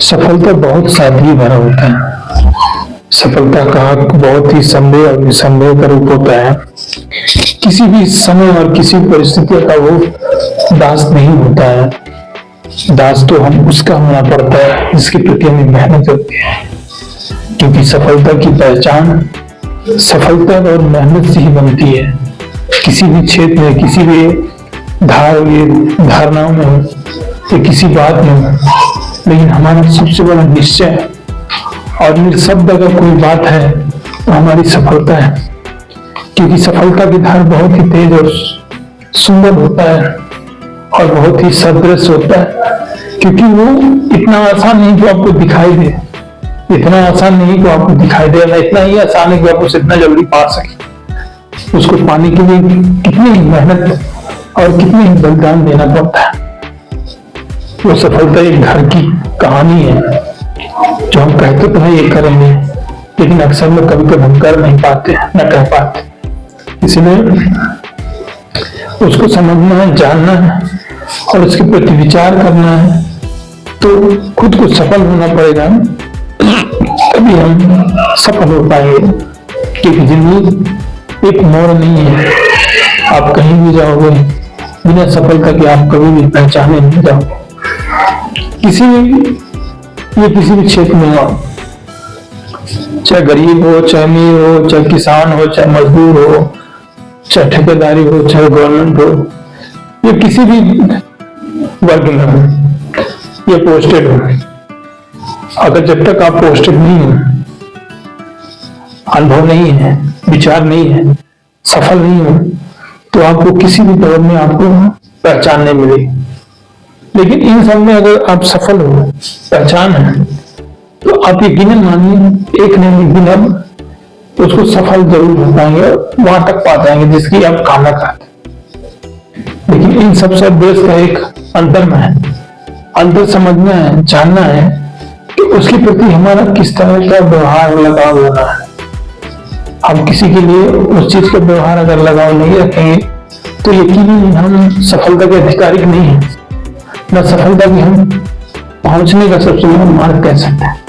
सफलता बहुत सादगी भरा होता है। सफलता का हक बहुत ही संदेह और निसंदेह का रूप होता है। किसी भी समय और किसी परिस्थिति का वो दास नहीं होता है। दास तो हम उसका होना पड़ता है जिसके प्रति हमें मेहनत होती है, क्योंकि सफलता की पहचान सफलता और मेहनत से ही बनती है। किसी भी क्षेत्र में, किसी भी धारणाओं में हो या किसी बात में हो, लेकिन हमारा सबसे बड़ा निश्चय और निःशब्द अगर कोई बात है तो हमारी सफलता है, क्योंकि सफलता की धार बहुत ही तेज और सुंदर होता है और बहुत ही सदृश होता है, क्योंकि वो इतना आसान नहीं कि आपको दिखाई दे, इतना आसान नहीं कि आपको दिखाई दे, ना इतना ही आसान है कि आप उसे इतना जल्दी पा सके। उसको पाने के लिए कितनी मेहनत और कितनी बलिदान देना पड़ता है। वो सफलता एक घर की कहानी है जो हम कहते तो है ये करेंगे, लेकिन अक्सर में कभी कभी हम कर नहीं पाते, न कह पाते। इसलिए उसको समझना है, जानना है और उसके प्रति विचार करना है, तो खुद को सफल होना पड़ेगा, तभी हम सफल हो पाएंगे। क्योंकि जिंदगी एक मोड़ नहीं है, आप कहीं भी जाओगे बिना सफलता के आप कभी भी पहचाने नहीं जाओगे। किसी भी क्षेत्र में हो, चाहे गरीब हो, चाहे अमीर हो, चाहे किसान हो, चाहे मजदूर हो, चाहे ठेकेदारी हो, चाहे गवर्नमेंट हो, या किसी भी वर्ग में हो या पोस्टेड हो, अगर जब तक आप पोस्टेड नहीं हो, अनुभव नहीं है, विचार नहीं है, सफल नहीं हो, तो आपको किसी भी दौर में आपको पहचान नहीं मिलेगी। लेकिन इन सब में अगर आप सफल हो, पहचान है, तो आप यकीनन मानिए एक नहीं एक दिन आप उसको सफल जरूर हो पाएंगे, वहां तक पा जाएंगे जिसकी आप कामना करते। लेकिन इन सबसे बेस्ट का एक अंतर में है, अंतर समझना है, जानना है कि उसके प्रति हमारा किस तरह का व्यवहार लगाव होना है। हम किसी के लिए उस चीज का व्यवहार अगर लगाव नहीं रखेंगे तो यकीनन हम सफलता के अधिकारी नहीं है, न सफलता की हम पहुंचने का सबसे बड़ा मार्ग कह सकते हैं।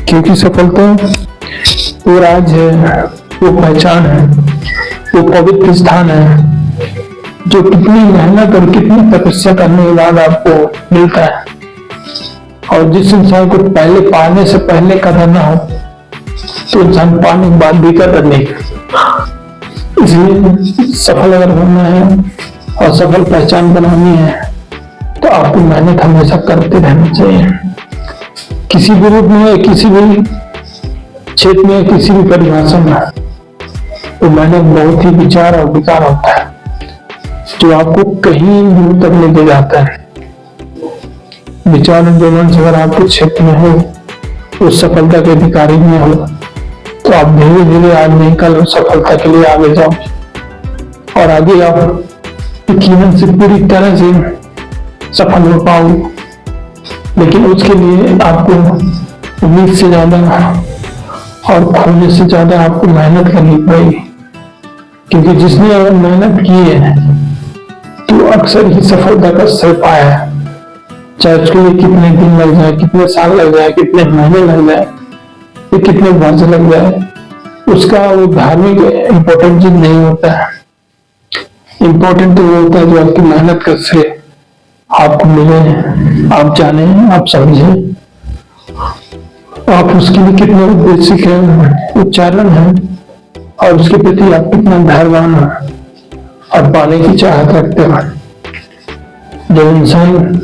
क्योंकि सफलता वो राज है, वो पहचान है, वो पवित्र स्थान है जो कितनी मेहनत और कितनी तपस्या करने के बाद आपको मिलता है। और जिस इंसान को पहले पाने से पहले कदर ना हो तो इंसान पाने के बाद भी कदर नहीं करता। इसलिए सफल अगर होना है और सफल पहचान बनानी है तो आपको मेहनत हमेशा करते रहना चाहिए। किसी भी रूप में, किसी भी क्षेत्र में, किसी भी परिभाषा में, तो मेहनत बहुत ही विचार और विकार होता है जो आपको कहीं दूर तक लेके जाता है। विचार आंदोलन अगर आपके क्षेत्र में हो, उस सफलता के अधिकारी में हो, तो आप धीरे धीरे आज नहीं कल सफलता के लिए आगे जाओ और आगे आप यकीनन से पूरी तरह से सफल हो पाओगे। लेकिन उसके लिए आपको उम्मीद से ज्यादा और खोने से ज्यादा आपको मेहनत करनी पड़ेगी, क्योंकि जिसने अगर मेहनत की है तो अक्सर ही सफलता का सर पाया है। चाहे उसके लिए कितने दिन लग जाए, कितने साल लग जाए, कितने महीने लग जाए, कितने वर्ष लग जाए, उसका वो धार्मिक इम्पोर्टेंट चीज नहीं होता है। इम्पोर्टेंट तो वो होता है जो आपकी मेहनत कर से आपको मिले, आप जाने, आप समझे, आप उसके लिए कितने उद्देश्य है, उच्चारण है और उसके प्रति आप कितना धैर्यवान है और पाने की चाहत रखते हैं। जब इंसान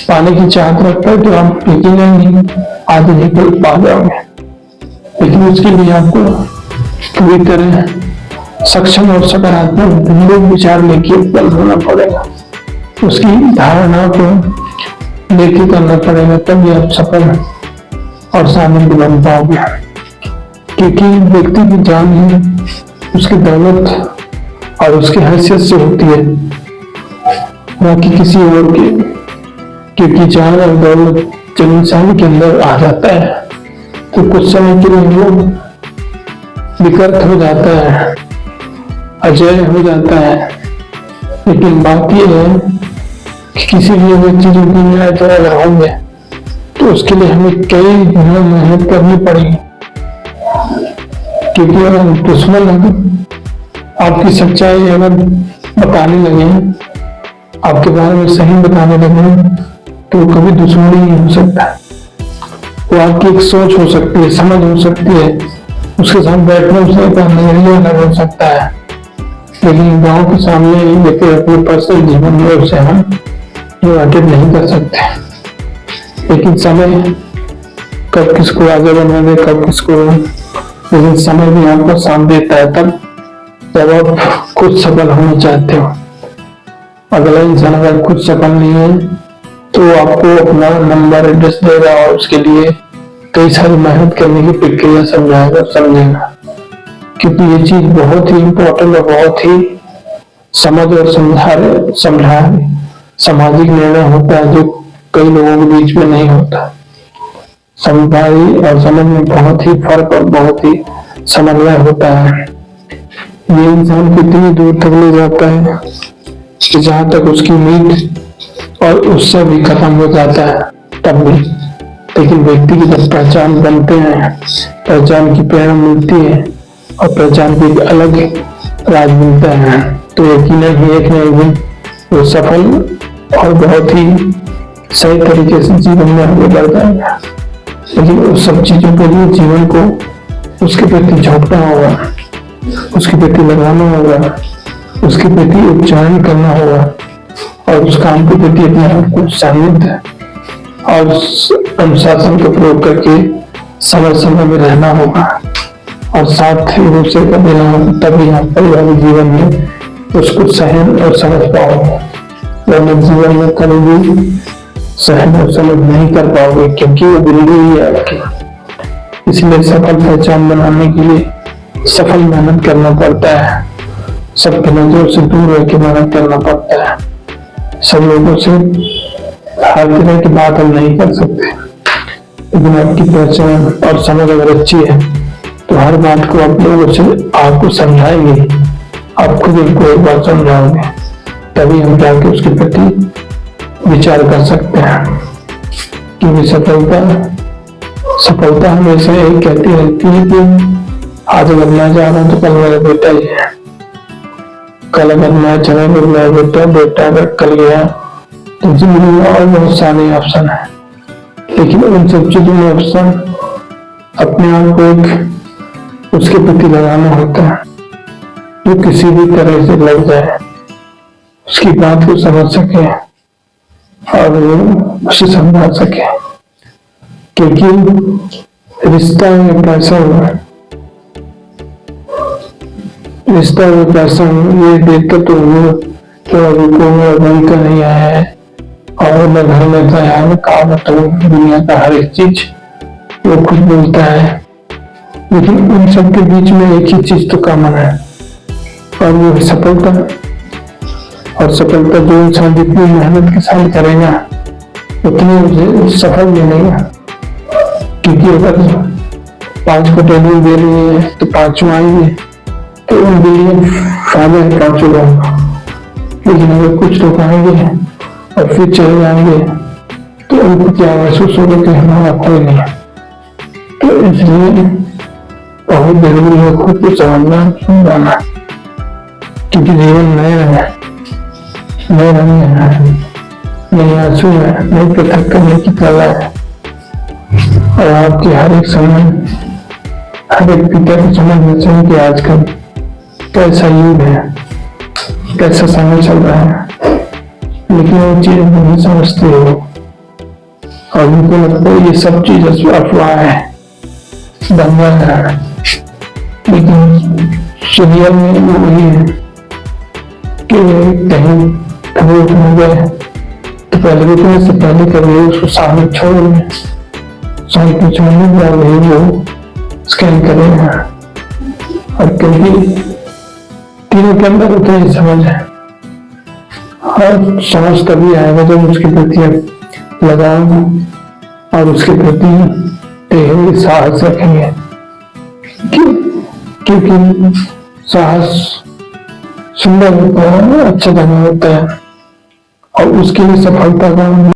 पाने की चाहत रखता है तो आप यकीनन आगे निकल पा जाओगे, लेकिन उसके लिए आपको पूरी तरह सक्षम और सकारात्मक विचार लेके उपलब्ध होना पड़ेगा, उसकी धारणा को लेके करना पड़ेगा, तभी आप सफल और शामिल बन पाओगे। क्योंकि व्यक्ति की जान है उसकी दौलत और उसकी हैसियत से होती है, बाकी किसी और की। क्योंकि जान और दौलत जब इंसान के अंदर आ जाता है तो कुछ समय के लिए वो विकृत हो जाता है, अजय हो जाता है, लेकिन बात यह है कि किसी भी अगर चीज में आए तो अगर होंगे तो उसके लिए हमें कई गुना मेहनत करनी पड़ेगी। क्योंकि अगर दुश्मन आपकी सच्चाई अगर बताने लगे, आपके बारे में सही बताने लगे, तो कभी दुश्मनी नहीं हो सकता। वो आपकी एक सोच हो सकती है, समझ हो सकती है, उसके साथ बैठने उसका नजरिया अलग हो सकता है, लेकिन गांव के सामने लेकर अपने पर्सनल जीवन में उसे हम डिवाइडेड नहीं कर सकते। लेकिन समय कब किसको आगे बढ़ा दे, कब किसको, लेकिन समय भी आपको साथ देता है तब जब आप खुद सफल होना चाहते हो। अगला इंसान अगर खुद सफल नहीं है तो आपको अपना नंबर एड्रेस देगा और उसके लिए कई सारी मेहनत करने की प्रक्रिया समझेगा। क्योंकि ये चीज बहुत ही इम्पोर्टेंट और बहुत ही समझ और सामाजिक निर्णय होता है जो कई लोगों के बीच में नहीं होता। समझदारी और समझ में बहुत ही फर्क और बहुत ही समन्वय होता है। ये इंसान को इतनी दूर तक ले जाता है कि जहां तक उसकी उम्मीद और उससे भी खत्म हो जाता है तब भी। लेकिन व्यक्ति की जब पहचान बनते हैं, पहचान की प्रेरणा मिलती है और पहचान की एक अलग राज मिलता है, तो यकीनन ही एक न एक दिन वो सफल और बहुत ही सही तरीके से जीवन में आगे बढ़ जाएगा। लेकिन उस सब चीजों के लिए जीवन को उसके प्रति झोंकना होगा, उसके प्रति लगाना होगा, उसके प्रति उच्चारण करना होगा और उस काम के प्रति अपने आप को संयमित और अनुशासन का प्रयोग करके समय समय में रहना होगा और साथ ही दूसरे का देना होगा। तभी आप पारिवारिक जीवन में उसको सहन और समझ पाओगे, वरना जीवन में कभी भी सहन और समझ नहीं कर पाओगे, क्योंकि वो बिल्कुल ही है आपकी। इसलिए सफल पहचान बनाने के लिए सफल मेहनत करना पड़ता है, सबके नजरों से दूर रह के मेहनत करना पड़ता है। सब लोगों से हर तरह की बात हम नहीं कर सकते, लेकिन आपकी पहचान और समझ अगर अच्छी है तो हर बात को आप लोगों से आपको समझाएंगे, आप खुद उनको एक बार समझाओगे, तभी हम जाके उसके प्रति विचार कर सकते हैं। क्योंकि सफलता हमेशा यही कहती रहती है कि आज अगर मैं जा रहा हूं तो कल मेरा बेटा ही है, कल अगर मैं चला तो मेरा बेटा अगर कल गया तो जिंदगी में और बहुत सारे ऑप्शन है। लेकिन उन सब चीजों में ऑप्शन अपने आप को एक उसके प्रति लगाना होता है जो किसी भी तरह से लग जाए, उसकी बात को समझ सके और उसे समझा सके। क्योंकि रिश्ता में पैसा हुआ, रिश्ता में पैसा ये देखकर तो वो तो अभी को वही का नहीं आया है और मैं घर में था यार कहा बताऊं, दुनिया का हर एक चीज वो खुद बोलता है। लेकिन उन सब के बीच में एक ही चीज तो कॉमन है और वो है सफलता। और सफलता जो इंसान जितनी मेहनत के साथ करेगा उतनी उसे सफल मिलेगा। क्योंकि अगर 5 कटोरी दे रही है तो 5 आएंगे तो उनके लिए फायदा है 5 होगा। लेकिन अगर कुछ लोग आएंगे और फिर चले जाएंगे तो उनको क्या महसूस होगा कि हमारा कोई नहीं है। तो इसलिए बहुत जरूरी है खुद को समझना, क्योंकि जीवन नया है, नए रंग है, नई आंसू है, नई पृथक करने की कला है। और आपके हर एक समय हर एक पिता को समझना चाहिए कि आजकल कैसा युग है, कैसा समय चल रहा है। लेकिन वो चीज नहीं समझते हो और उनको लगता है ये सब चीज अफवाह है, दंगा है। लेकिन रियल में वो वही है कि कहीं कभी उठने गए तो पहले रुकने से पहले कभी उसको सामने छोड़ दें, सामने छोड़ने के बाद वही वो स्कैन करेगा। और क्योंकि तीनों के अंदर उतना ही समझ है और समझ तभी आएगा जब उसके प्रति लगाओ और उसके प्रति साहस रखेंगे। क्योंकि साहस सुंदर होता है, अच्छा बना होता है और उसके लिए सफलता का